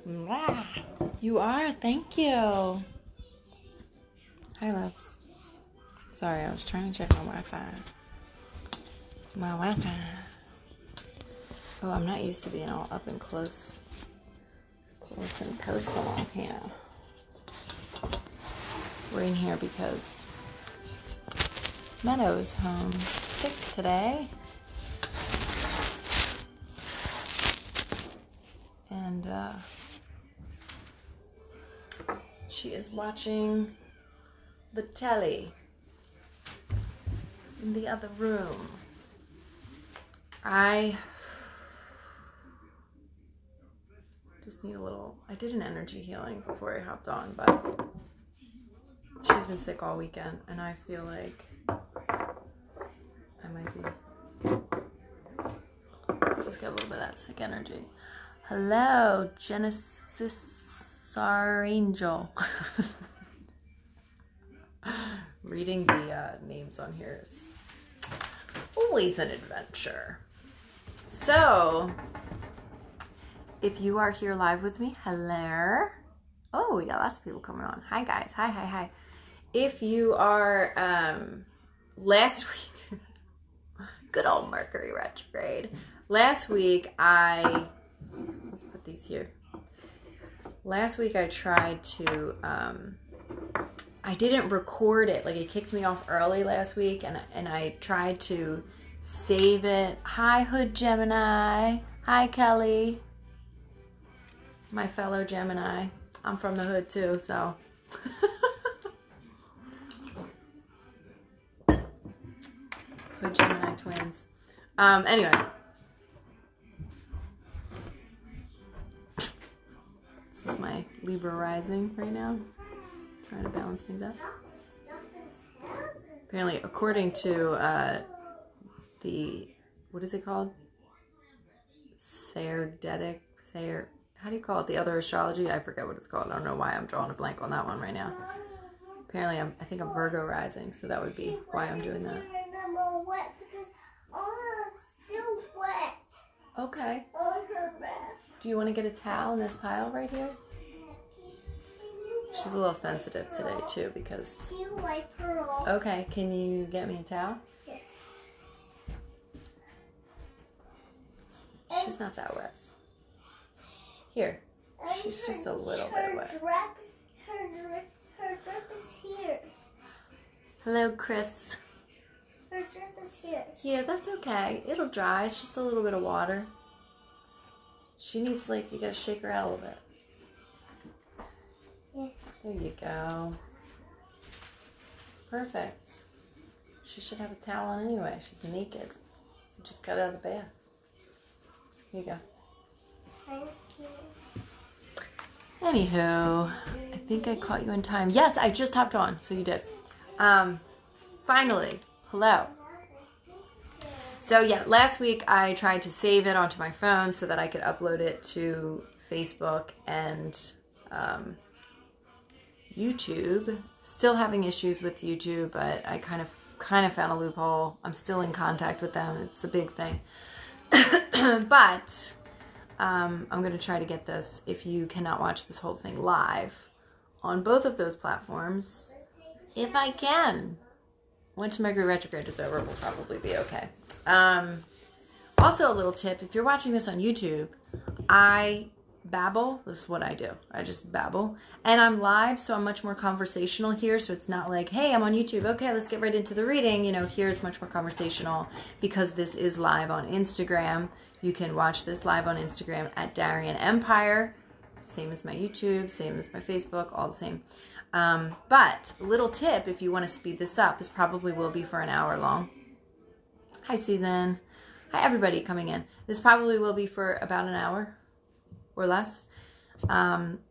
Mwah. You are, thank you. Hi, loves. Sorry, I was trying to check my Wi-Fi. My Wi-Fi. Oh, I'm not used to being all up and close and personal here. We're in here because Meadow is home sick today. And she is watching the telly in the other room. I just need I did an energy healing before I hopped on, but she's been sick all weekend, and I feel like I might be, just get a little bit of that sick energy. Hello, Genesis Angel. Reading the names on here is always an adventure. So, if you are here live with me, hello. Oh, we got lots of people coming on. Hi, guys. Hi. If you are, last week, good old Mercury retrograde. Last week, let's put these here. Last week, I tried to, I didn't record it. Like, it kicked me off early last week, and I tried to save it. Hi, Hood Gemini. Hi, Kelly. My fellow Gemini. I'm from the hood, too, so. Hood Gemini twins. Anyway. This is my Libra rising right now. Trying to balance things out. Apparently, according to what is it called? How do you call it? The other astrology? I forget what it's called. I don't know why I'm drawing a blank on that one right now. Apparently, I think I'm Virgo rising, so that would be why I'm doing that. Wet because Anna's still wet. Okay. On her breath. Do you want to get a towel in this pile right here? She's a little sensitive today too because. Can you wipe her off? Okay, can you get me a towel? Yes. She's not that wet. Here. She's just a little bit wet. Her drip is here. Hello, Chris. Her drip is here. Yeah, that's okay. It'll dry. It's just a little bit of water. She needs, you gotta shake her out a little bit. Yes. There you go. Perfect. She should have a towel on anyway. She's naked. She just got out of the bath. Here you go. Thank you. Anywho, I think I caught you in time. Yes, I just hopped on, so you did. Finally, hello. So yeah, last week I tried to save it onto my phone so that I could upload it to Facebook and YouTube. Still having issues with YouTube, but I kind of found a loophole. I'm still in contact with them. It's a big thing. But I'm going to try to get this, if you cannot watch this whole thing live, on both of those platforms, if I can. Once Mercury retrograde is over, we'll probably be okay. Also, a little tip, if you're watching this on YouTube, I babble. This is what I do. I just babble. And I'm live, so I'm much more conversational here. So it's not like, hey, I'm on YouTube. Okay, let's get right into the reading. Here it's much more conversational because this is live on Instagram. You can watch this live on Instagram at Darien Empire. Same as my YouTube, same as my Facebook, all the same. But little tip, if you want to speed this up, this probably will be for an hour long. Hi, Susan. Hi, everybody coming in. This probably will be for about an hour or less.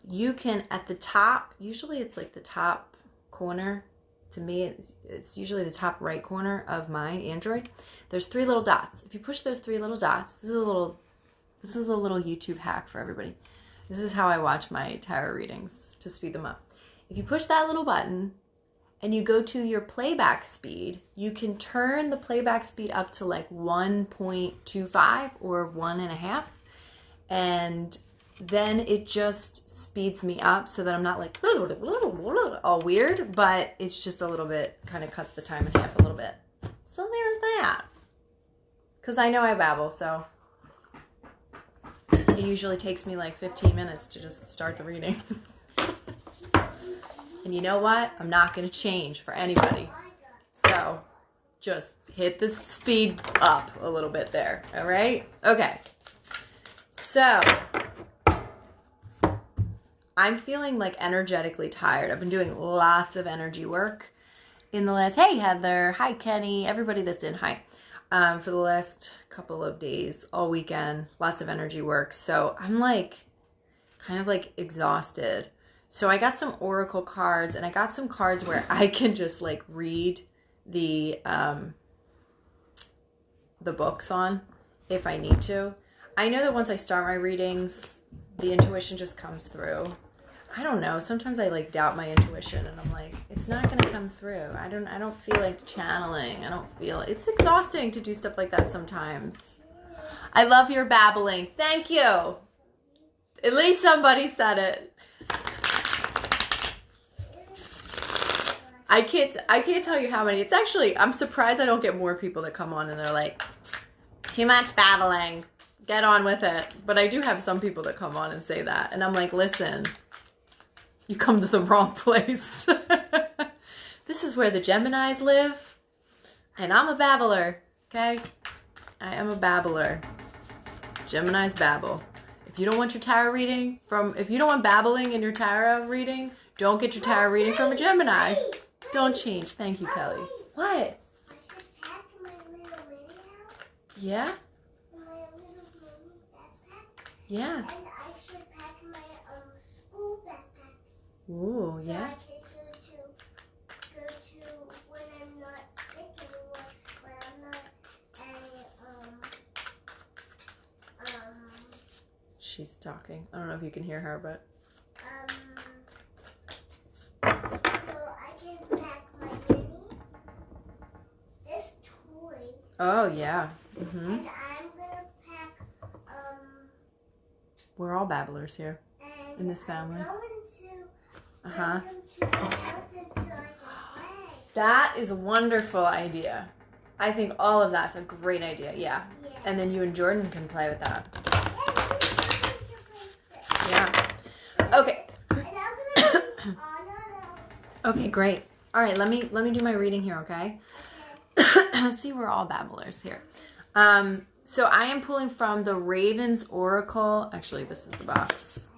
You can, at the top, usually it's like the top corner. To me, it's usually the top right corner of my Android. There's 3 little dots. If you push those 3 little dots, this is a little YouTube hack for everybody. This is how I watch my tarot readings to speed them up. If you push that little button and you go to your playback speed, you can turn the playback speed up to 1.25 or 1.5. And then it just speeds me up so that I'm not like all weird, but it's just a little bit, kind of cuts the time in half a little bit. So there's that. Because I know I babble, so it usually takes me like 15 minutes to just start the reading. And you know what? I'm not going to change for anybody. So just hit the speed up a little bit there. All right? Okay. So I'm feeling like energetically tired. I've been doing lots of energy work in the last, hey Heather, hi Kenny, everybody that's in, hi. For the last couple of days, all weekend, lots of energy work. So I'm like, kind of like exhausted. So I got some oracle cards, and I got some cards where I can just like read the books on if I need to. I know that once I start my readings, the intuition just comes through. I don't know. Sometimes I like doubt my intuition, and I'm like, it's not going to come through. I don't feel like channeling. I don't feel it's exhausting to do stuff like that sometimes. I love your babbling. Thank you. At least somebody said it. I can't tell you how many. It's actually, I'm surprised I don't get more people that come on and they're like, too much babbling. Get on with it. But I do have some people that come on and say that. And I'm like, listen, you come to the wrong place. This is where the Geminis live. And I'm a babbler. Okay? I am a babbler. Geminis babble. If you don't want your tarot reading if you don't want babbling in your tarot reading, don't get your tarot reading from a Gemini. Don't change. Thank you, Kelly. What? I should pack my little mini house. Yeah? My little mini backpack. Yeah. And I should pack my school backpack. Ooh, So yeah. I can go to when I'm not sick anymore, when I'm not She's talking. I don't know if you can hear her, but so I can pack my mini, this toy. oh yeah. And I'm gonna pack We're all babblers here and in this family. I'm going to Uh-huh. bring them to the mountain so I can play. That is a wonderful idea. I think all of that's a great idea. Yeah. Yeah. And then you and Jordan can play with that. Yeah. Yeah. Okay. And I'm gonna bring Anna. Okay, great. All right, let me do my reading here, okay? Okay. See, we're all babblers here. So I am pulling from the Ravens Oracle. Actually, this is the box.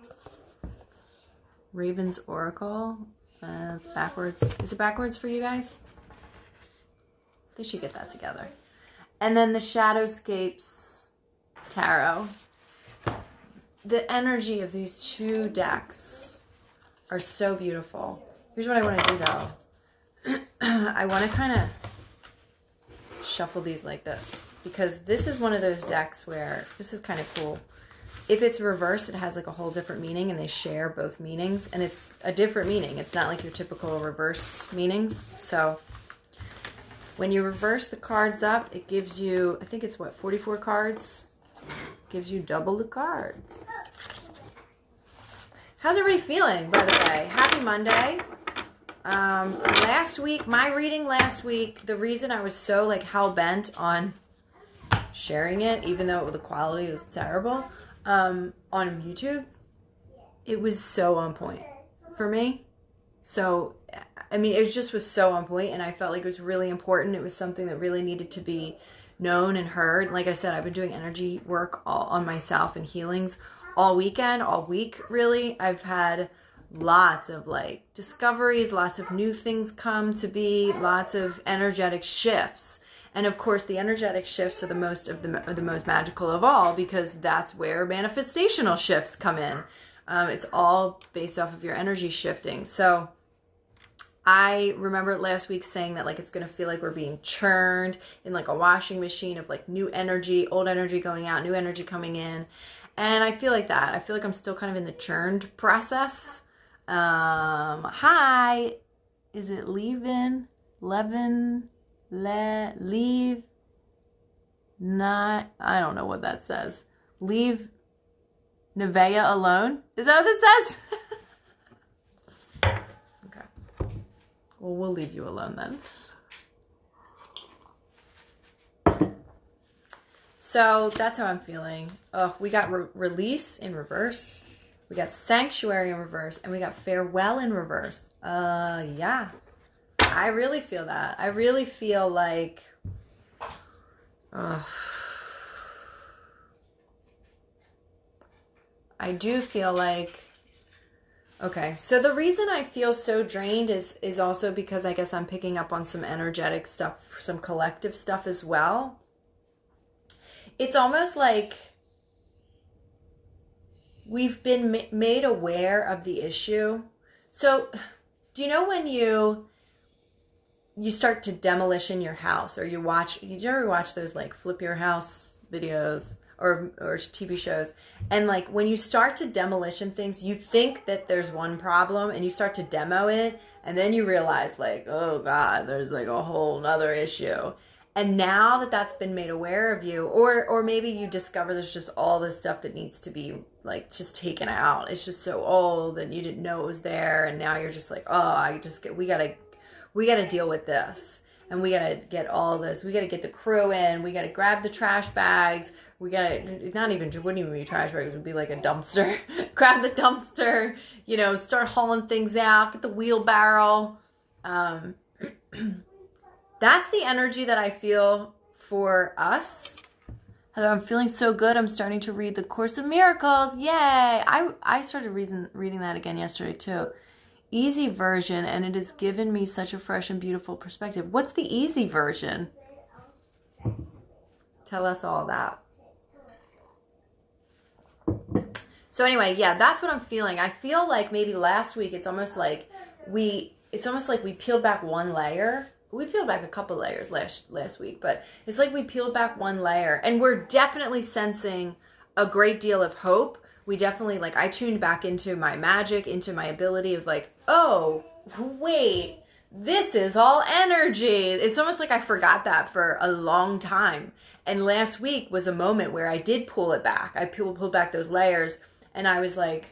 Ravens Oracle. It's backwards. Is it backwards for you guys? They should get that together. And then the Shadowscapes Tarot. The energy of these two decks are so beautiful. Here's what I want to do, though. I want to kind of shuffle these like this, because this is one of those decks where this is kind of cool. If it's reversed, it has like a whole different meaning, and they share both meanings, and it's a different meaning. It's not like your typical reversed meanings. So when you reverse the cards up, it gives you, I think it's what, 44 cards? Gives you double the cards. How's everybody feeling, by the way? Happy Monday. Last week, my reading last week, the reason I was so like hell-bent on sharing it, even though the quality was terrible, on YouTube, it was so on point for me. So, I mean, it just was so on point, and I felt like it was really important. It was something that really needed to be known and heard. Like I said, I've been doing energy work all on myself and healings all weekend, all week, really. I've had lots of like discoveries, lots of new things come to be, lots of energetic shifts. And of course, the energetic shifts are the most magical of all, because that's where manifestational shifts come in. It's all based off of your energy shifting. So I remember last week saying that like it's going to feel like we're being churned in like a washing machine of like new energy, old energy going out, new energy coming in. And I feel like that. I feel like I'm still kind of in the churned process. Hi. Is it leave? Not, I don't know what that says. Leave Nevaeh alone? Is that what it says? Okay. Well, we'll leave you alone then. So that's how I'm feeling. Oh, we got release in reverse. We got sanctuary in reverse. And we got farewell in reverse. Yeah. I really feel that. I really feel like... I do feel like, okay, so the reason I feel so drained is also because I guess I'm picking up on some energetic stuff, some collective stuff as well. It's almost like we've been made aware of the issue. So do you know when you start to demolition your house, or you ever watch those like flip your house videos or TV shows, and like when you start to demolition things, you think that there's one problem and you start to demo it, and then you realize like, oh God, there's like a whole nother issue. And now that that's been made aware of you, or maybe you discover there's just all this stuff that needs to be like just taken out. It's just so old and you didn't know it was there, and now you're just like, oh, we gotta deal with this, and we gotta get all this. We gotta get the crew in. We gotta grab the trash bags. We gotta wouldn't even be trash bags. It would be like a dumpster. Grab the dumpster. Start hauling things out. Get the wheelbarrow. That's the energy that I feel for us. I'm feeling so good. I'm starting to read the Course of Miracles. Yay! I started reading that again yesterday too. Easy version, and it has given me such a fresh and beautiful perspective. What's the easy version? Tell us all that. So anyway, yeah, that's what I'm feeling. I feel like maybe last week it's almost like we peeled back one layer. We peeled back a couple layers last week, but it's like we peeled back one layer, and we're definitely sensing a great deal of hope. We definitely, like, I tuned back into my magic, into my ability of like, oh, wait, this is all energy. It's almost like I forgot that for a long time. And last week was a moment where I did pull it back. I pulled back those layers, and I was like,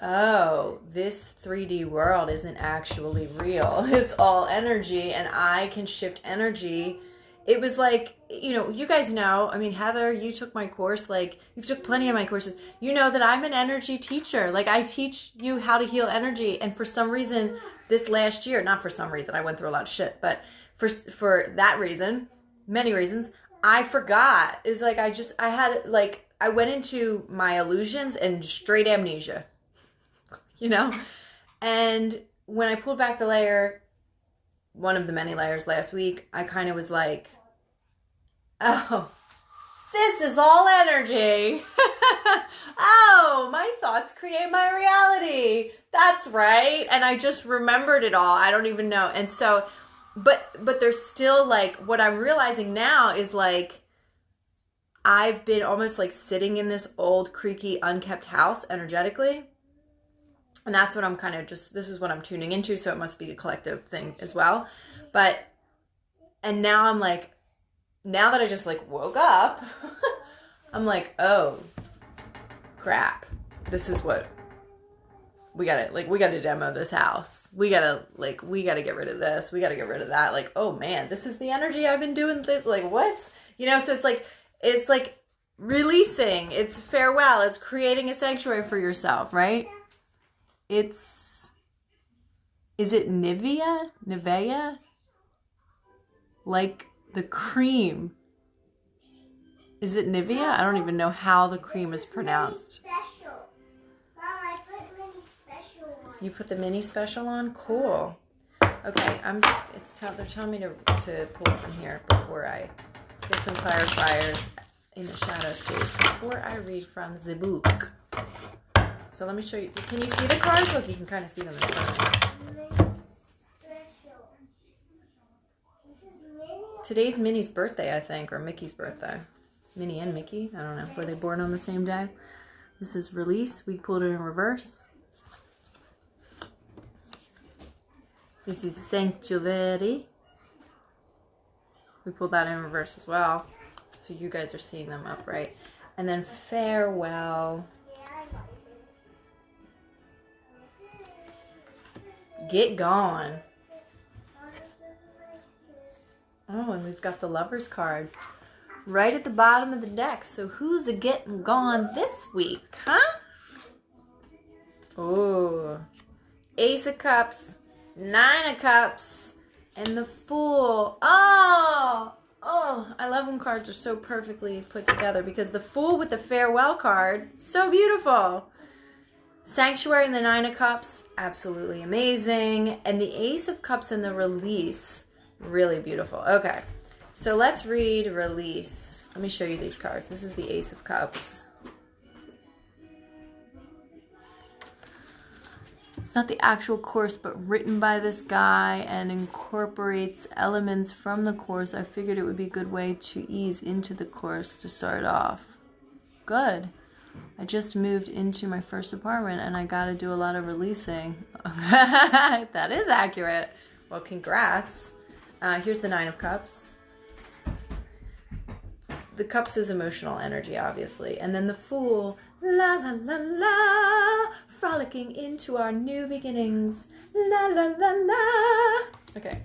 oh, this 3D world isn't actually real. It's all energy, and I can shift energy. It was like, you guys know, I mean, Heather, you took my course, like, you've took plenty of my courses. You know that I'm an energy teacher. Like, I teach you how to heal energy. And for some reason, this last year, not for some reason, I went through a lot of shit, but for that reason, many reasons, I forgot. It's like, I went into my illusions and straight amnesia. And when I pulled back the layer, one of the many layers last week, I kind of was like, oh, this is all energy. Oh, my thoughts create my reality. That's right. And I just remembered it all. I don't even know. And so, but there's still like, what I'm realizing now is like, I've been almost like sitting in this old, creaky, unkept house energetically. And that's what I'm kind of this is what I'm tuning into. So it must be a collective thing as well. And now I'm like, now that I just like woke up, I'm like, oh, crap. This is what we gotta demo this house. We gotta get rid of this. We gotta get rid of that. Like, oh man, this is the energy I've been doing this. Like, what? So it's like releasing. It's farewell. It's creating a sanctuary for yourself, right? Is it Nevaeh? Like the cream. Is it Nevaeh? I don't even know how the cream is pronounced. Special. Mom, I put mini special on. You put the mini special on? Cool. Okay, they're telling me to pull from here before I get some clarifiers in the shadow space before I read from the book. So let me show you. Can you see the cards? Look, you can kind of see them in front of me. Today's Minnie's birthday, I think, or Mickey's birthday. Minnie and Mickey. I don't know. Were they born on the same day? This is release. We pulled it in reverse. This is sanctuary. We pulled that in reverse as well. So you guys are seeing them upright. And then farewell. Get gone. Oh, and we've got the Lover's card right at the bottom of the deck. So who's a getting gone this week, huh? Oh, Ace of Cups, Nine of Cups, and the Fool. Oh, I love when cards are so perfectly put together, because the Fool with the farewell card, so beautiful. Sanctuary and the Nine of Cups, absolutely amazing. And the Ace of Cups and the Release, really beautiful. Okay, so let's read Release. Let me show you these cards. This is the Ace of Cups. It's not the actual course, but written by this guy and incorporates elements from the course. I figured it would be a good way to ease into the course to start off. Good. I just moved into my first apartment and I got to do a lot of releasing. That is accurate. Well, congrats. Here's the Nine of Cups. The Cups is emotional energy, obviously. And then the Fool, la la la la, frolicking into our new beginnings. La la la la. Okay.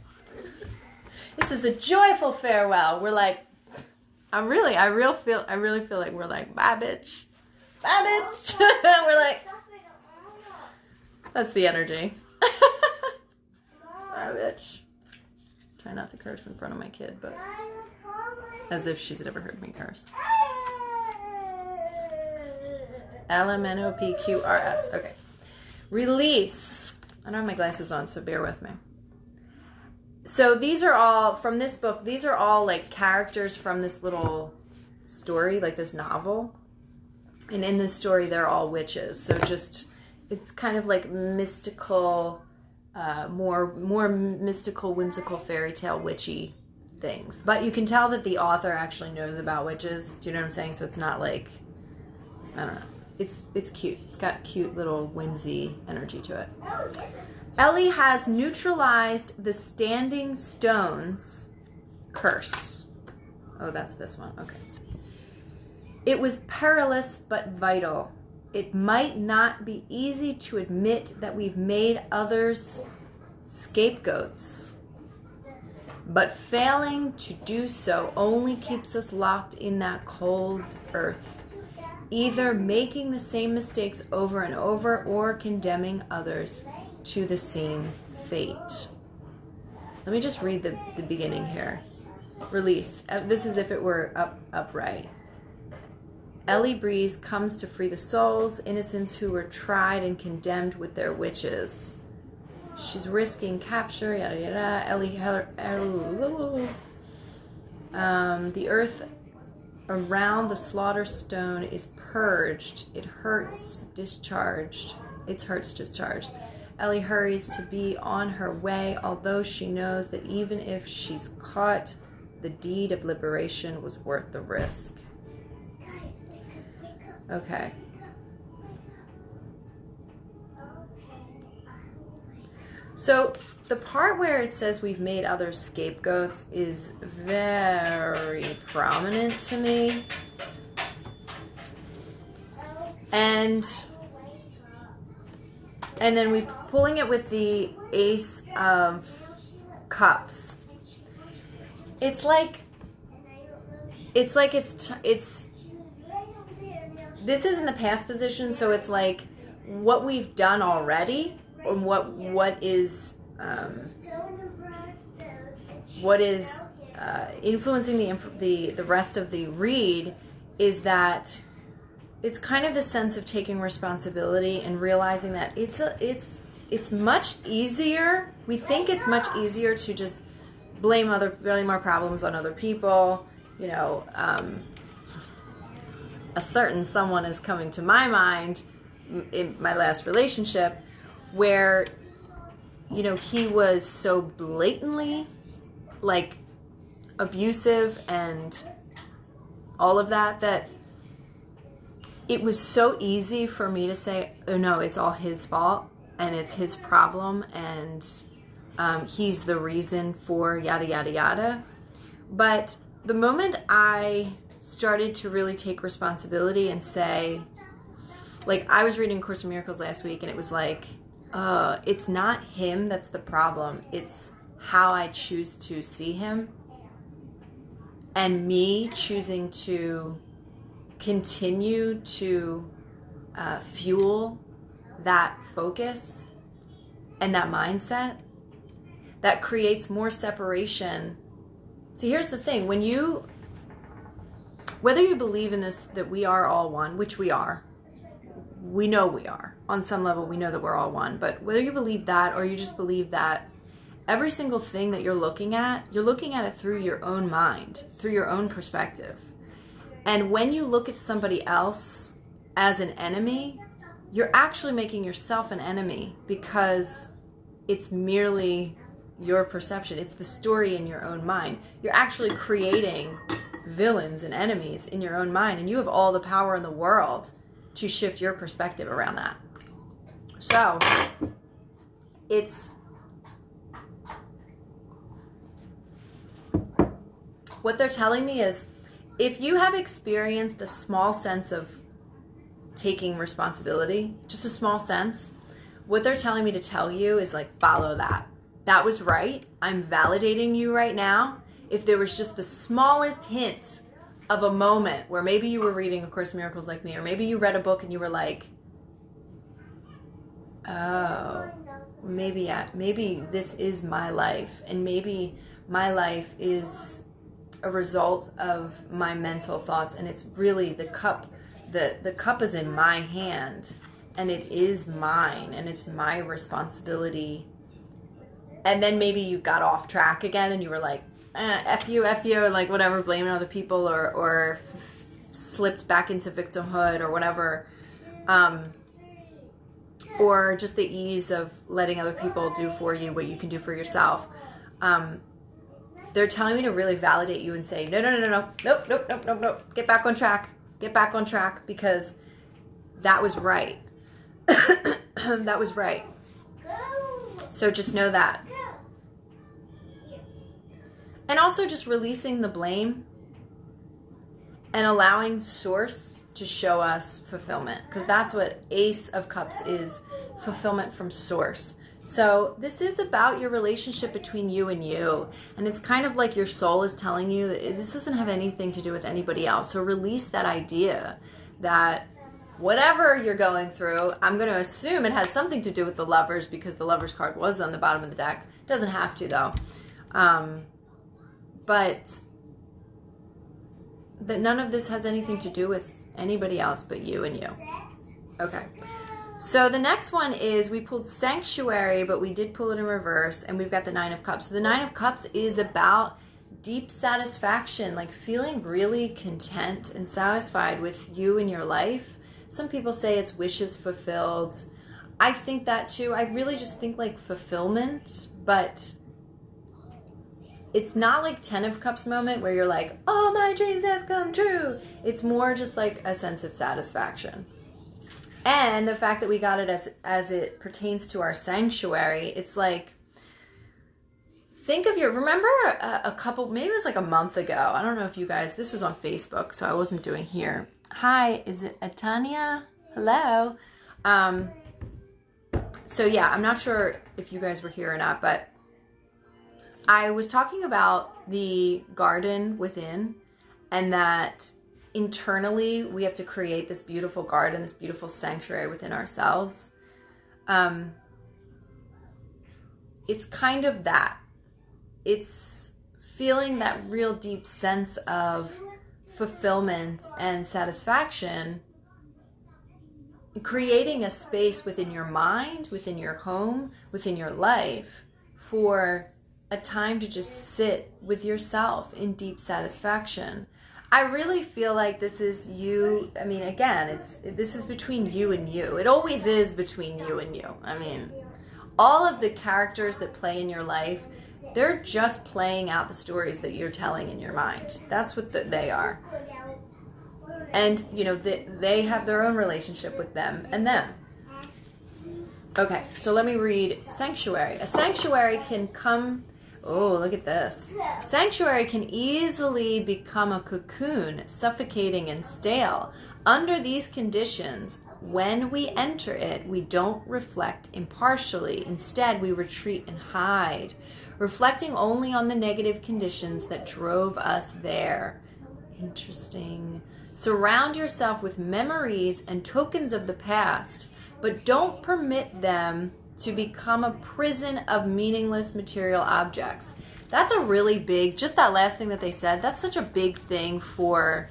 This is a joyful farewell. We're like, I really feel like we're like, bye bitch. Bye bitch. We're like, that's the energy. Bye bitch. Try not to curse in front of my kid, but as if she's ever heard me curse. LMNOPQRS. Okay. Release. I don't have my glasses on, so bear with me. So these are all, from this book, these are all like characters from this little story, like this novel. And in this story, they're all witches. So just, it's kind of like mystical, more mystical, whimsical, fairy tale, witchy things. But you can tell that the author actually knows about witches. Do you know what I'm saying? So it's not like, I don't know. It's cute. It's got cute little whimsy energy to it. Ellie has neutralized the Standing Stones curse. Oh, that's this one. Okay. It was perilous but vital. It might not be easy to admit that we've made others scapegoats, but failing to do so only keeps us locked in that cold earth, either making the same mistakes over and over or condemning others to the same fate. Let me just read the beginning here. Release. This is if it were upright. Ellie Breeze comes to free the souls, innocents who were tried and condemned with their witches. She's risking capture, yada yada. The earth around the slaughter stone is purged. Its hurts discharged. Ellie hurries to be on her way, although she knows that even if she's caught, the deed of liberation was worth the risk. Okay. So the part where it says we've made others scapegoats is very prominent to me. And then we're pulling it with the Ace of Cups. It's like this is in the past position, so it's like what we've done already, or what is influencing the rest of the read is that it's kind of the sense of taking responsibility and realizing that it's much easier. We think it's much easier to just blame our problems on other people. You know, a certain someone is coming to my mind in my last relationship where, you know, he was so blatantly like abusive and all of that it was so easy for me to say, oh no, it's all his fault and it's his problem and he's the reason for yada yada yada. But the moment I started to really take responsibility and say, like, I was reading Course in Miracles last week, and it was like, it's not him that's the problem. It's how I choose to see him, and me choosing to continue to fuel that focus and that mindset that creates more separation. See, here's the thing. Whether you believe in this, that we are all one, which we are, we know we are. On some level, we know that we're all one. But whether you believe that or you just believe that every single thing that you're looking at it through your own mind, through your own perspective. And when you look at somebody else as an enemy, you're actually making yourself an enemy, because it's merely your perception. It's the story in your own mind. You're actually creating villains and enemies in your own mind, and you have all the power in the world to shift your perspective around that. So it's what they're telling me is, if you have experienced a small sense of taking responsibility, just a small sense, what they're telling me to tell you is, like, follow that. That was right. I'm validating you right now. If there was just the smallest hint of a moment where maybe you were reading A Course in Miracles like me, or maybe you read a book and you were like, oh, maybe this is my life, and maybe my life is a result of my mental thoughts, and it's really the cup is in my hand, and it is mine, and it's my responsibility. And then maybe you got off track again, and you were like, F you, and like whatever, blaming other people, or slipped back into victimhood or whatever. Or just the ease of letting other people do for you what you can do for yourself. They're telling me to really validate you and say, no, nope. Get back on track, because that was right. That was right. So just know that. And also just releasing the blame and allowing Source to show us fulfillment, because that's what Ace of Cups is, fulfillment from Source. So this is about your relationship between you and you, and it's kind of like your soul is telling you that this doesn't have anything to do with anybody else. So release that idea that whatever you're going through, I'm going to assume it has something to do with the Lovers, because the Lovers card was on the bottom of the deck. It doesn't have to, though. But that none of this has anything to do with anybody else but you and you. Okay. So the next one is, we pulled Sanctuary, but we did pull it in reverse, and we've got the Nine of Cups. So the Nine of Cups is about deep satisfaction, like feeling really content and satisfied with you and your life. Some people say it's wishes fulfilled. I think that too. I really just think like fulfillment, but it's not like 10 of Cups moment where you're like, all my dreams have come true. It's more just like a sense of satisfaction. And the fact that we got it as it pertains to our Sanctuary, it's like, think of remember a couple, maybe it was like a month ago. I don't know if you guys, this was on Facebook, so I wasn't doing here. Hi, is it Atania? Hello. So yeah, I'm not sure if you guys were here or not, but I was talking about the garden within, and that internally we have to create this beautiful garden, this beautiful sanctuary within ourselves. It's kind of that. It's feeling that real deep sense of fulfillment and satisfaction, creating a space within your mind, within your home, within your life, for a time to just sit with yourself in deep satisfaction. I really feel like this is you. I mean, again, this is between you and you. It always is between you and you. I mean, all of the characters that play in your life, they're just playing out the stories that you're telling in your mind. That's what they are. And, you know, they have their own relationship with them and them. Okay, so let me read Sanctuary. A sanctuary can come, Oh, look at this. Sanctuary can easily become a cocoon, suffocating and stale. Under these conditions, when we enter it, we don't reflect impartially. Instead, we retreat and hide, reflecting only on the negative conditions that drove us there. Interesting. Surround yourself with memories and tokens of the past, but don't permit them to become a prison of meaningless material objects. That's a really big, just that last thing that they said, that's such a big thing for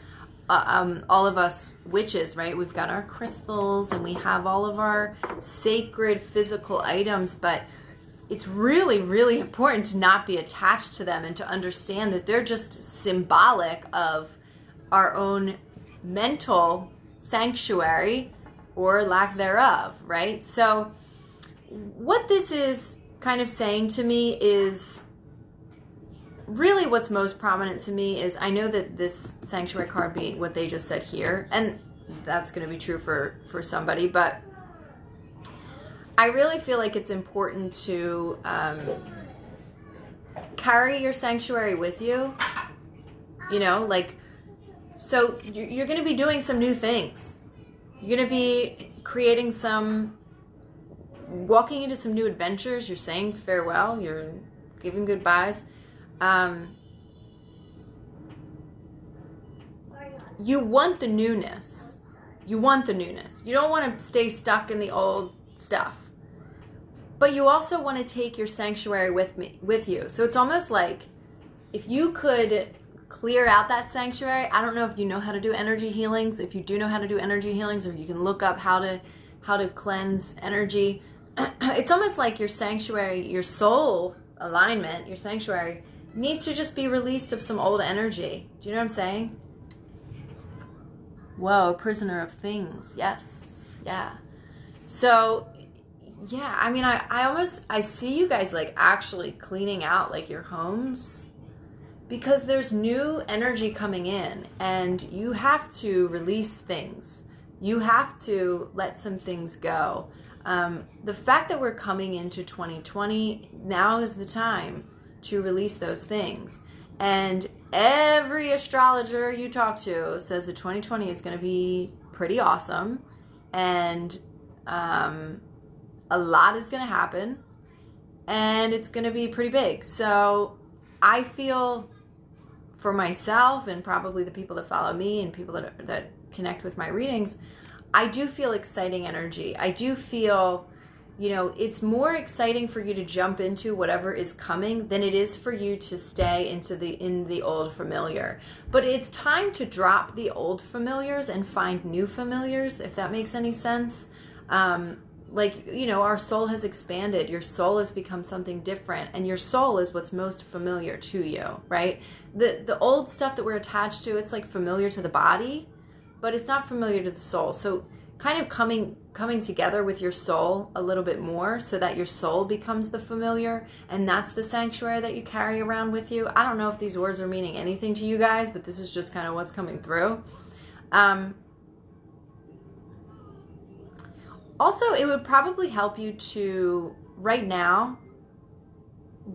all of us witches, right? We've got our crystals and we have all of our sacred physical items, but it's really, really important to not be attached to them and to understand that they're just symbolic of our own mental sanctuary or lack thereof, right? So what this is kind of saying to me is really what's most prominent to me is I know that this sanctuary card being what they just said here, and that's going to be true for somebody, but I really feel like it's important to carry your sanctuary with you, you know, like, so you're going to be doing some new things. You're going to be creating walking into some new adventures. You're saying farewell. You're giving goodbyes. You want the newness. You want the newness. You don't want to stay stuck in the old stuff. But you also want to take your sanctuary with you. So it's almost like if you could clear out that sanctuary. I don't know if you know how to do energy healings. If you do know how to do energy healings, or you can look up how to cleanse energy. It's almost like your sanctuary, your soul alignment, your sanctuary needs to just be released of some old energy. Do you know what I'm saying? Whoa, prisoner of things. Yes. Yeah. So, yeah, I mean, I see you guys like actually cleaning out like your homes, because there's new energy coming in and you have to release things. You have to let some things go. The fact that we're coming into 2020, now is the time to release those things. And every astrologer you talk to says that 2020 is going to be pretty awesome. And a lot is going to happen. And it's going to be pretty big. So I feel for myself, and probably the people that follow me and people that connect with my readings, I do feel exciting energy. I do feel, you know, it's more exciting for you to jump into whatever is coming than it is for you to stay in the old familiar. But it's time to drop the old familiars and find new familiars, if that makes any sense. Like, you know, our soul has expanded. Your soul has become something different, and your soul is what's most familiar to you, right? The old stuff that we're attached to, it's like familiar to the body, but it's not familiar to the soul. So kind of coming together with your soul a little bit more so that your soul becomes the familiar, and that's the sanctuary that you carry around with you. I don't know if these words are meaning anything to you guys, but this is just kind of what's coming through. Also, it would probably help you to, right now,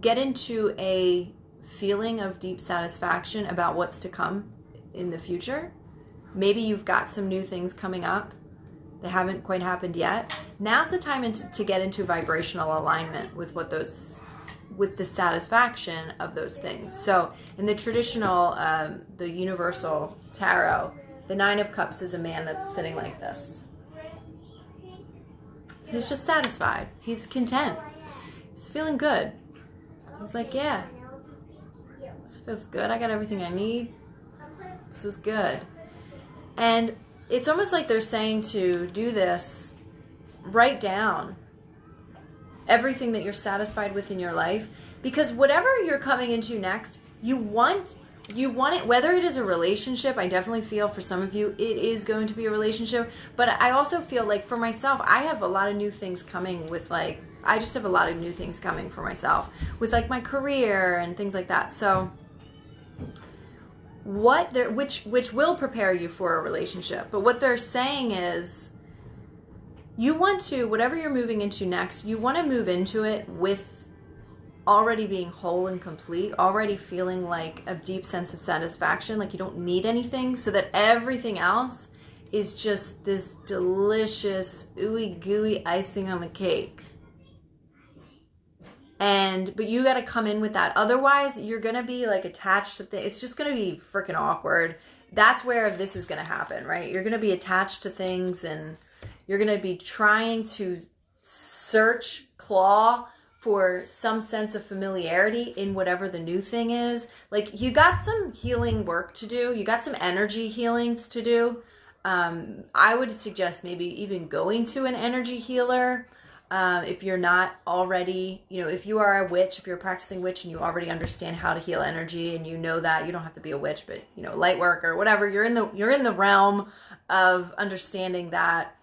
get into a feeling of deep satisfaction about what's to come in the future. Maybe you've got some new things coming up that haven't quite happened yet. Now's the time to get into vibrational alignment with with the satisfaction of those things. So in the traditional, the universal tarot, the Nine of Cups is a man that's sitting like this. He's just satisfied. He's content. He's feeling good. He's like, yeah, this feels good. I got everything I need. This is good. And it's almost like they're saying to do this, write down everything that you're satisfied with in your life, because whatever you're coming into next, you want it, whether it is a relationship. I definitely feel for some of you it is going to be a relationship, but I also feel like for myself, I have a lot of new things coming with, like, I just have a lot of new things coming for myself with like my career and things like that. So which will prepare you for a relationship, but what they're saying is you want to, whatever you're moving into next, you want to move into it with already being whole and complete, already feeling like a deep sense of satisfaction, like you don't need anything, so that everything else is just this delicious, ooey gooey icing on the cake. But you got to come in with that. Otherwise, you're going to be like attached to things. It's just going to be freaking awkward. That's where this is going to happen, right? You're going to be attached to things, and you're going to be trying to search, claw for some sense of familiarity in whatever the new thing is. Like, you got some healing work to do. You got some energy healings to do. I would suggest maybe even going to an energy healer. If you're not already, if you are a witch, if you're a practicing witch and you already understand how to heal energy, and you know that, you don't have to be a witch, but light work or whatever, you're in the realm of understanding that.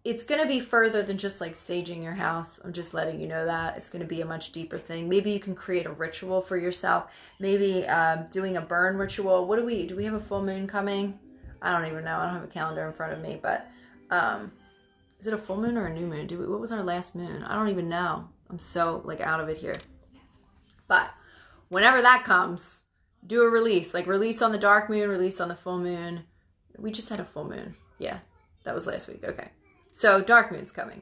It's going to be further than just like saging your house. I'm just letting you know that. It's going to be a much deeper thing. Maybe you can create a ritual for yourself. Maybe doing a burn ritual. Do we have a full moon coming? I don't even know. I don't have a calendar in front of me, but is it a full moon or a new moon? What was our last moon? I don't even know. I'm so out of it here. But whenever that comes, do a release. Like, release on the dark moon, release on the full moon. We just had a full moon. Yeah, that was last week. Okay. So dark moon's coming.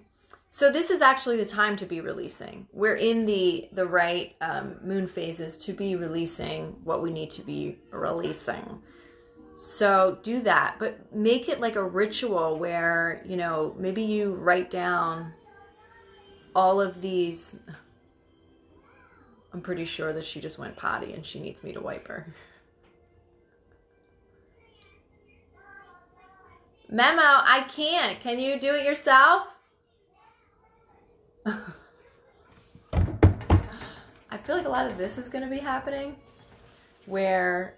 So this is actually the time to be releasing. We're in the right moon phases to be releasing what we need to be releasing. So do that, but make it like a ritual where, maybe you write down all of these. I'm pretty sure that she just went potty and she needs me to wipe her. Memo, I can't. Can you do it yourself? I feel like a lot of this is going to be happening, where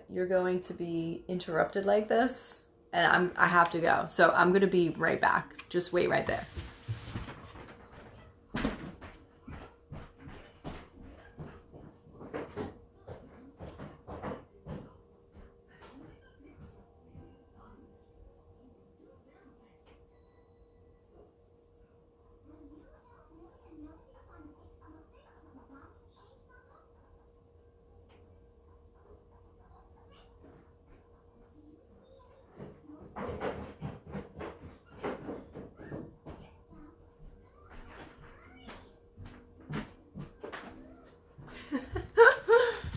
you're going to be interrupted like this, and I have to go. So I'm going to be right back. Just wait right there.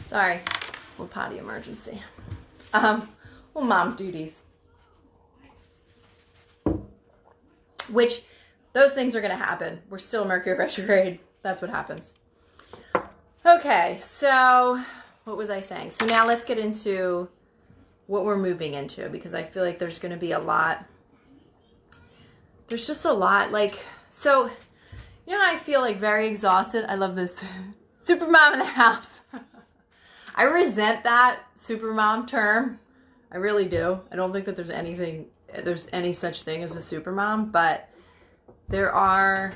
Sorry, little potty emergency. Well, mom duties. Which, those things are going to happen. We're still Mercury retrograde. That's what happens. Okay, so what was I saying? So now let's get into what we're moving into, because I feel like there's going to be a lot. There's just a lot. So, I feel like very exhausted. I love this. Supermom in the house. I resent that supermom term. I really do. I don't think that there's any such thing as a supermom, but there are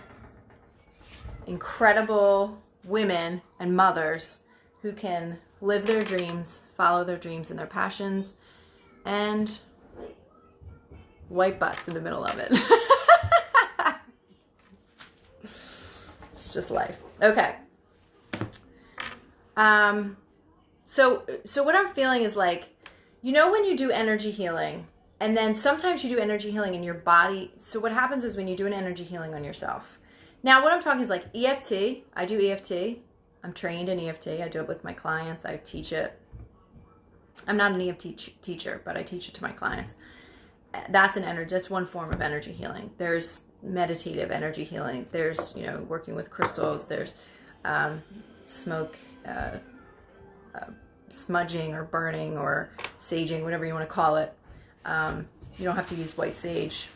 incredible women and mothers who can live their dreams, follow their dreams and their passions, and wipe butts in the middle of it. It's just life. Okay. So what I'm feeling is when you do energy healing, and then sometimes you do energy healing in your body. So what happens is when you do an energy healing on yourself. Now, what I'm talking is like EFT. I do EFT. I'm trained in EFT. I do it with my clients. I teach it. I'm not an EFT teacher, but I teach it to my clients. That's one form of energy healing. There's meditative energy healing. There's, working with crystals. There's smoke, smudging or burning or saging, whatever you want to call it. You don't have to use white sage.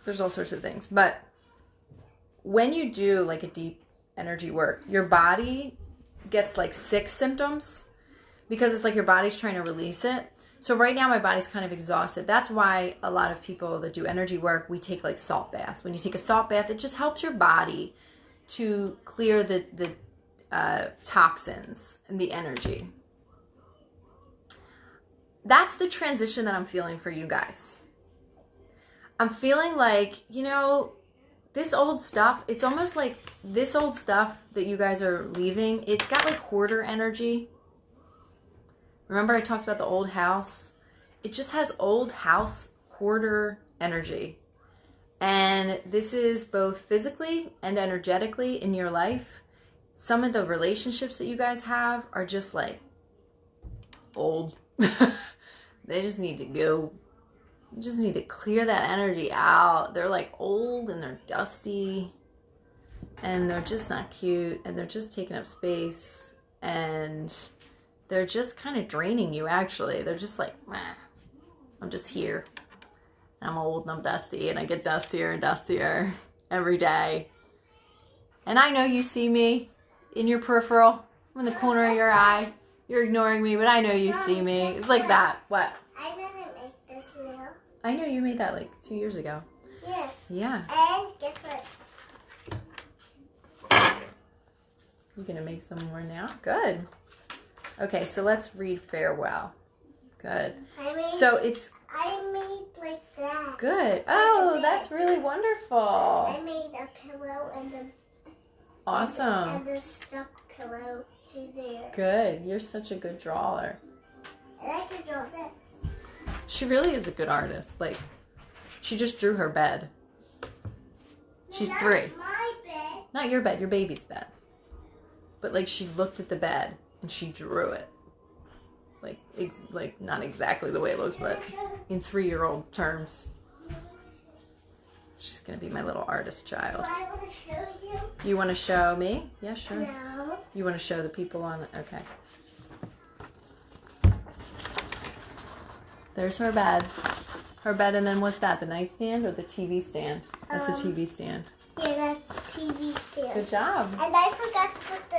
There's all sorts of things. But when you do like a deep energy work, your body gets like sick symptoms because it's like your body's trying to release it. So right now my body's kind of exhausted. That's why a lot of people that do energy work, we take like salt baths. When you take a salt bath, it just helps your body to clear the toxins and the energy. That's the transition that I'm feeling for you guys. I'm feeling like, this old stuff, it's almost like this old stuff that you guys are leaving, it's got like hoarder energy. Remember I talked about the old house? It just has old house hoarder energy. And this is both physically and energetically in your life. Some of the relationships that you guys have are just like old. They just need to go. You just need to clear that energy out. They're like old and they're dusty and they're just not cute and they're just taking up space and they're just kind of draining you actually. They're just like, meh, I'm just here. I'm old and I'm dusty and I get dustier and dustier every day. And I know you see me in your peripheral, in the corner of your eye. You're ignoring me, but I know you see me. It's like that. What? I didn't make this nail. I know you made that like 2 years ago. Yeah. Yeah. And guess what? You're going to make some more now? Good. Okay, so let's read farewell. Good. So it's... I made like that. Good. Oh, that's really wonderful. I made a pillow and a... Awesome. And a stuck pillow to there. Good. You're such a good drawer. And I can draw this. She really is a good artist. Like, she just drew her bed. She's 3. Not my bed. Not your bed, your baby's bed. But like she looked at the bed and she drew it. Like not exactly the way it looks, but in 3-year-old terms. She's gonna be my little artist child. I want to show you. You want to show me? Yeah, sure. No. You want to show the people on it? Okay. There's her bed. Her bed, and then what's that? The nightstand or the TV stand? That's the TV stand. Yeah, that's TV stand. Good job. And I forgot to put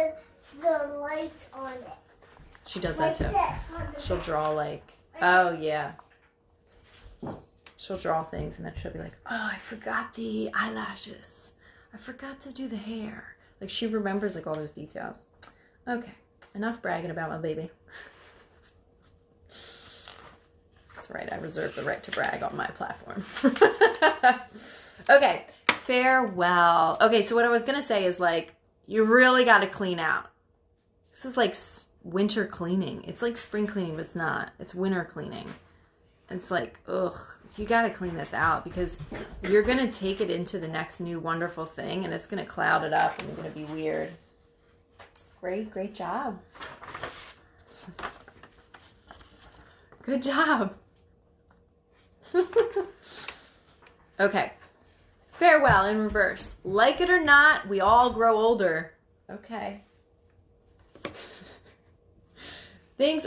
the lights on it. She does that too. Like this on the She'll draw like, oh yeah. She'll draw things and then she'll be like, oh, I forgot the eyelashes. I forgot to do the hair. Like she remembers like all those details. Okay, enough bragging about my baby. That's right, I reserve the right to brag on my platform. Okay, farewell. Okay, so what I was gonna say is like, you really gotta clean out. This is like winter cleaning. It's like spring cleaning, but it's not. It's winter cleaning. It's like, ugh, you got to clean this out because you're going to take it into the next new wonderful thing and it's going to cloud it up and you're going to be weird. Great job. Good job. Okay. Farewell in reverse. Like it or not, we all grow older. Okay. Things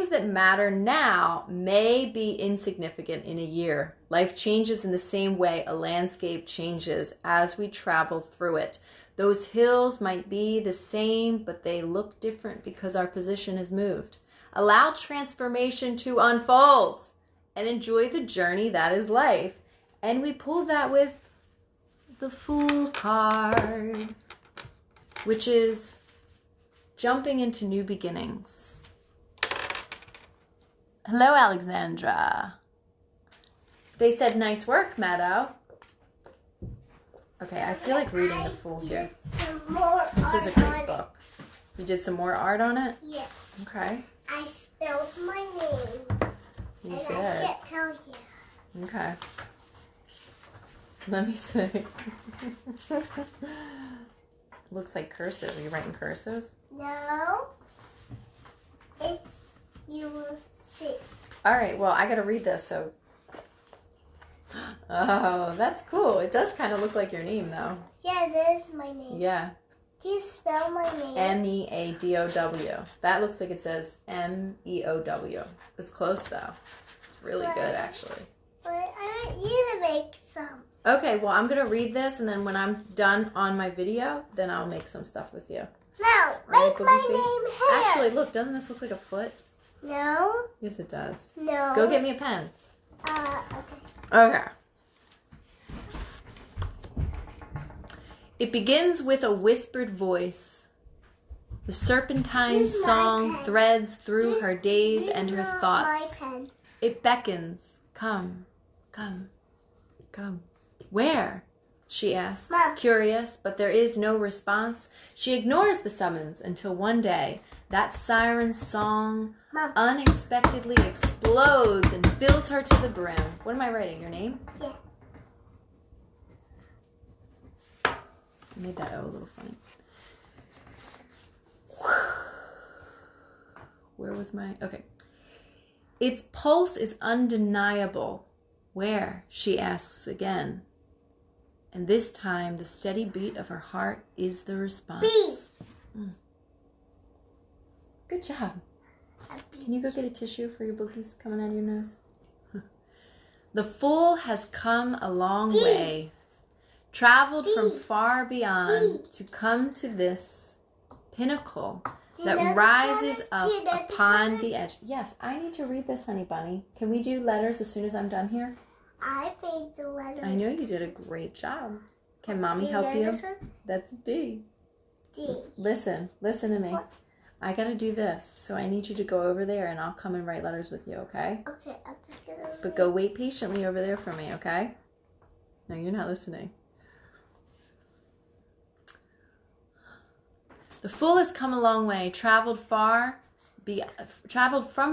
that matter now may be insignificant in a year. Life changes in the same way a landscape changes as we travel through it. Those hills might be the same, but they look different because our position has moved. Allow transformation to unfold and enjoy the journey that is life. And we pulled that with the Fool card, which is jumping into new beginnings. Hello, Alexandra. They said, nice work, Meadow. Okay, I feel like reading the Fool here. This is a great book. You did some more art on it? Yes. Okay. I spelled my name. You and did. I can't tell you. Okay. Let me see. Looks like cursive. Are you writing cursive? No. It's, you will see. All right, well, I got to read this, so. Oh, that's cool. It does kind of look like your name, though. Yeah, it is my name. Yeah. Do you spell my name? Meadow. That looks like it says Meow. It's close, though. Really good, actually. But I want you to make some. Okay, well, I'm going to read this, and then when I'm done on my video, then I'll make some stuff with you. No, Right, make Boogie my Face? name hair. Actually, look, doesn't this look like a foot? No. Yes, it does. No. Go get me a pen. Okay. Okay. It begins with a whispered voice. The serpentine Here's my song pen. threads through her days These and her are thoughts. My pen. It beckons. Come, come, come. Where? She asks, Mom. curious, but there is no response. She ignores the summons until one day that siren's song Mom. unexpectedly explodes and fills her to the brim. What am I writing? Your name? Yeah. I made that O a little funny. Where was my... Okay. Its pulse is undeniable. Where? She asks again. And this time, the steady beat of her heart is the response. Good job. Can you go get a tissue for your boogies coming out of your nose? The fool has come a long way, traveled from far beyond to come to this pinnacle that rises up upon the edge. Yes, I need to read this, honey bunny. Can we do letters as soon as I'm done here? I made the letter. I know you did a great job. Can mommy help you? That's D. D. Listen to me. What? I gotta do this, so I need you to go over there and I'll come and write letters with you, okay? Okay, I'm just gonna. But go wait patiently over there for me, okay? No, you're not listening. The fool has come a long way, traveled from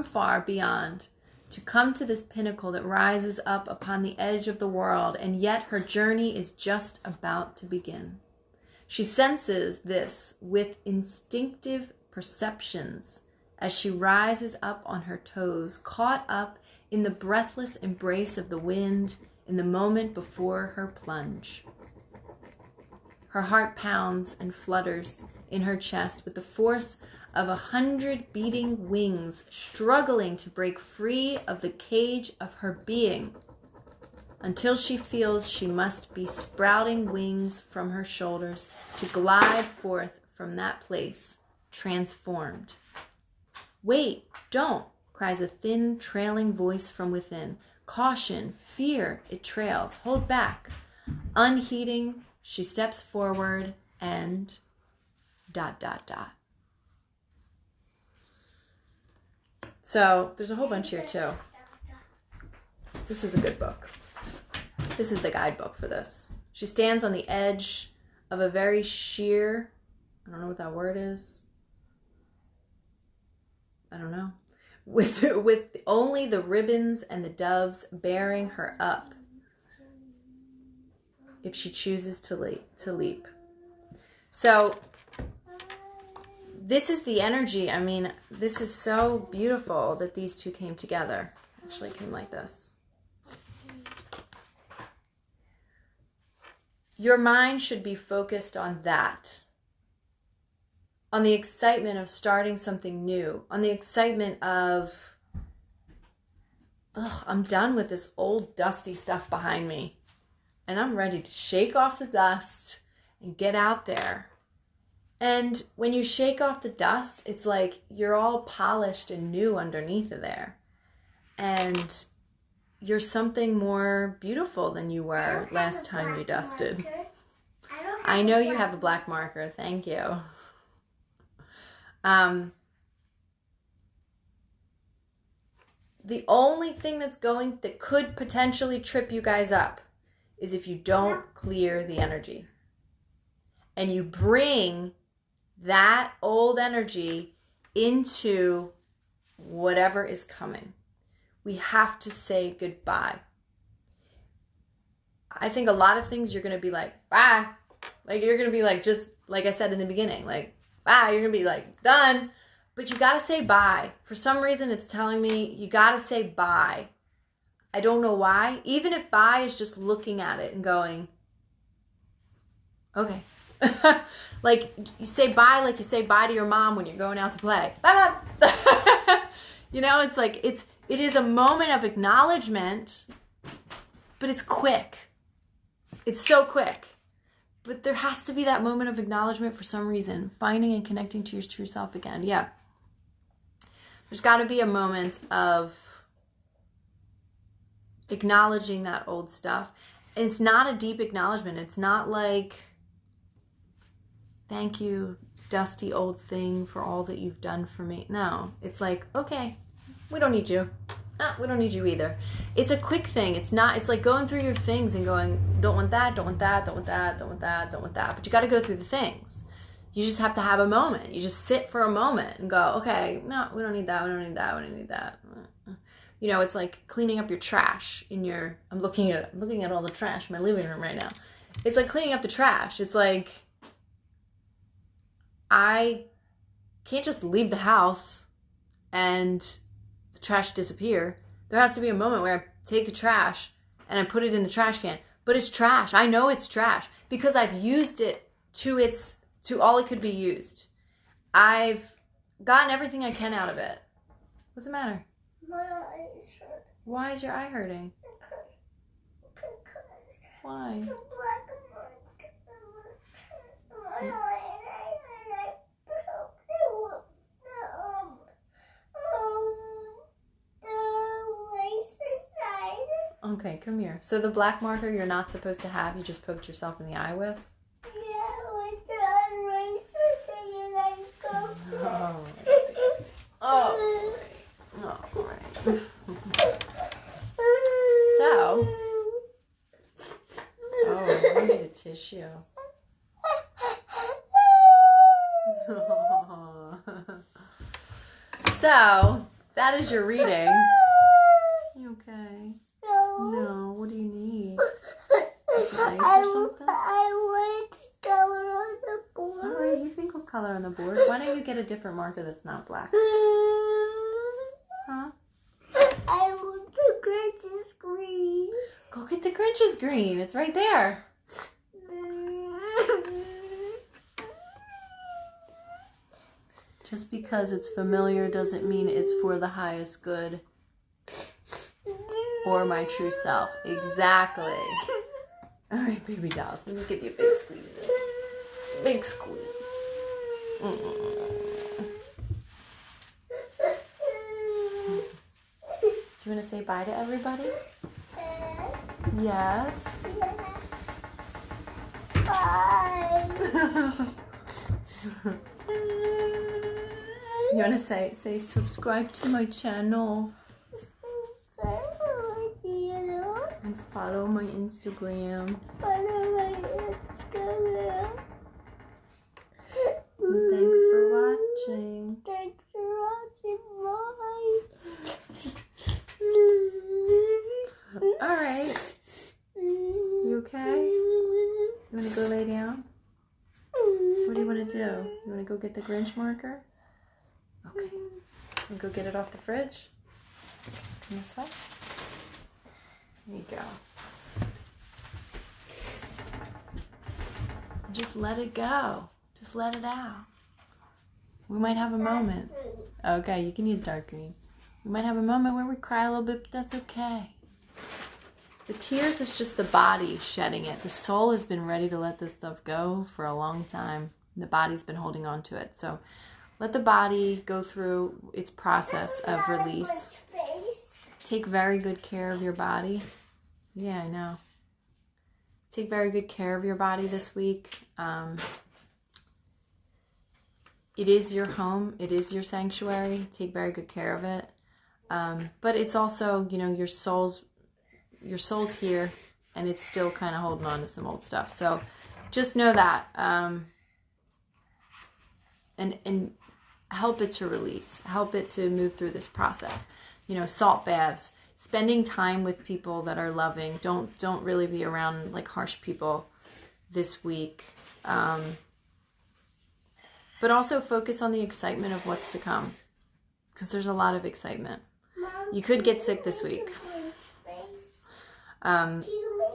far beyond to come to this pinnacle that rises up upon the edge of the world, and yet her journey is just about to begin. She senses this with instinctive perceptions as she rises up on her toes, caught up in the breathless embrace of the wind in the moment before her plunge. Her heart pounds and flutters in her chest with the force of 100 beating wings struggling to break free of the cage of her being until she feels she must be sprouting wings from her shoulders to glide forth from that place, transformed. Wait, don't, cries a thin, trailing voice from within. Caution, fear, it trails. Hold back. Unheeding, she steps forward and ... So there's a whole bunch here too. This is a good book. This is the guidebook for this. She stands on the edge of a very sheer, I don't know what that word is. I don't know. With only the ribbons and the doves bearing her up if she chooses to leap. So this is the energy. I mean, this is so beautiful that these two came together. Actually, it came like this. Your mind should be focused on that. On the excitement of starting something new. On the excitement of, I'm done with this old dusty stuff behind me. And I'm ready to shake off the dust and get out there. And when you shake off the dust, it's like you're all polished and new underneath of there. And you're something more beautiful than you were last time you dusted. I know you have a black marker. Thank you. The only thing that could potentially trip you guys up is if you don't clear the energy. And you bring that old energy into whatever is coming. We have to say goodbye. I think a lot of things you're going to be like, bye. Like you're going to be like, just like I said in the beginning, like, bye. You're going to be like, done. But you got to say bye. For some reason, it's telling me you got to say bye. I don't know why. Even if bye is just looking at it and going, okay. Like you say bye like you say bye to your mom when you're going out to play. Bye, Mom. You know, it's like it is a moment of acknowledgement, but it's quick. It's so quick. But there has to be that moment of acknowledgement for some reason. Finding and connecting to your true self again. Yeah. There's got to be a moment of acknowledging that old stuff. And it's not a deep acknowledgement. It's not like, thank you, dusty old thing, for all that you've done for me. No, it's like, okay, we don't need you. We don't need you either. It's a quick thing. It's like going through your things and going, don't want that, don't want that, don't want that, don't want that, don't want that. But you got to go through the things. You just have to have a moment. You just sit for a moment and go, okay, no, we don't need that, we don't need that, we don't need that. You know, it's like cleaning up your trash in your, I'm looking at all the trash in my living room right now. It's like cleaning up the trash. It's like, I can't just leave the house and the trash disappear. There has to be a moment where I take the trash and I put it in the trash can. But it's trash. I know it's trash because I've used it to all it could be used. I've gotten everything I can out of it. What's the matter? My eyes hurt. Why is your eye hurting? Because Why? the black mark my eye and I broke the laser side. Okay, come here. So the black marker you're not supposed to have, you just poked yourself in the eye with? Yeah, with the eraser thing and I broke Oh. it. Oh. All right. So, oh, I need a tissue. So, that is your reading. You okay? No, what do you need? Is it ice or something? I want to color on the board. All right, you can go color on the board. Why don't you get a different marker that's not black? Huh? I want the Grinch's green. Go get the Grinch's green. It's right there. Just because it's familiar doesn't mean it's for the highest good or my true self. Exactly. All right, baby dolls. Let me give you big squeezes. Big squeeze. Do you want to say bye to everybody? Yes. Bye. You want to say subscribe to my channel and follow my Instagram. And thanks for watching. Thanks for watching. Bye. All right. You okay? You want to go lay down? What do you want to do? You want to go get the Grinch marker? Okay. And go get it off the fridge? Come this way. There you go. Just let it go. Just let it out. We might have a moment. Okay, you can use dark green. We might have a moment where we cry a little bit, but that's okay. The tears is just the body shedding it. The soul has been ready to let this stuff go for a long time. The body's been holding on to it. So let the body go through its process of release. Take very good care of your body. Yeah, I know. Take very good care of your body this week. It is your home. It is your sanctuary. Take very good care of it. But it's also, you know, your soul's here, and it's still kind of holding on to some old stuff. So just know that, and help it to release, help it to move through this process. You know, salt baths, spending time with people that are loving. Don't really be around like harsh people this week. But also focus on the excitement of what's to come, because there's a lot of excitement. You could get sick this week.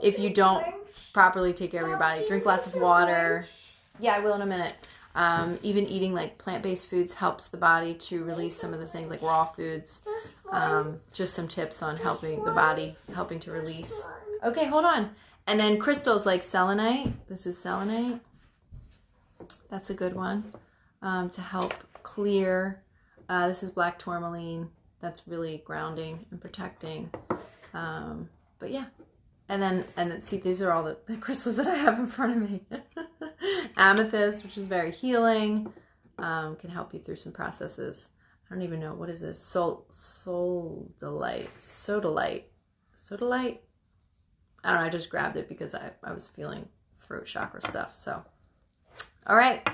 If you don't properly take care of your body. Drink lots of water. Yeah, I will in a minute. Even eating like plant-based foods helps the body to release some of the things like raw foods. Just some tips on helping the body, helping to release. Okay, hold on. And then crystals like selenite. This is selenite. That's a good one to help clear. This is black tourmaline. That's really grounding and protecting. But yeah. And then see, these are all the crystals that I have in front of me. Amethyst, which is very healing, can help you through some processes. I don't even know. What is this? Sodalite. Sodalite. Sodalite? I don't know. I just grabbed it because I was feeling throat chakra stuff. So, all right.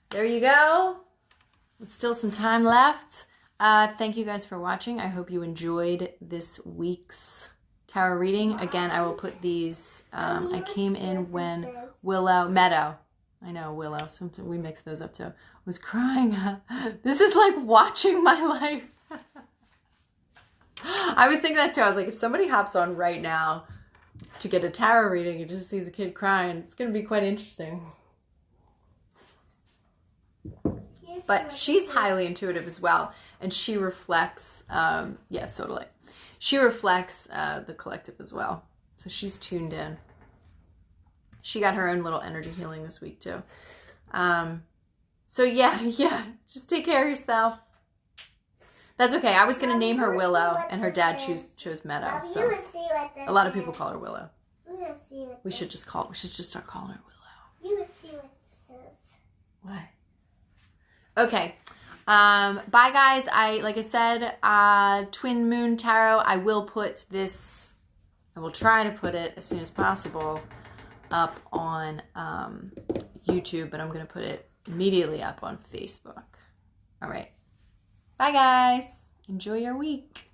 There you go. There's still some time left. Thank you guys for watching. I hope you enjoyed this week's tarot reading. Again, I will put these. I came in when Meadow. I know, Willow. Sometimes we mix those up too. Was crying. This is like watching my life. I was thinking that too. I was like, if somebody hops on right now to get a tarot reading and just sees a kid crying, it's going to be quite interesting. But she's highly intuitive as well. And she reflects, Sodalite. She reflects the collective as well. So she's tuned in. She got her own little energy healing this week too. So yeah, just take care of yourself. That's okay. I was going to name her Willow, and her dad chose Meadow. So a lot of people call her Willow. We should just start calling her Willow. You will see what it says. What? Okay. Bye guys. Like I said, Twin Moon Tarot, I will try to put it as soon as possible up on YouTube, but I'm going to put it immediately up on Facebook. All right. Bye guys. Enjoy your week.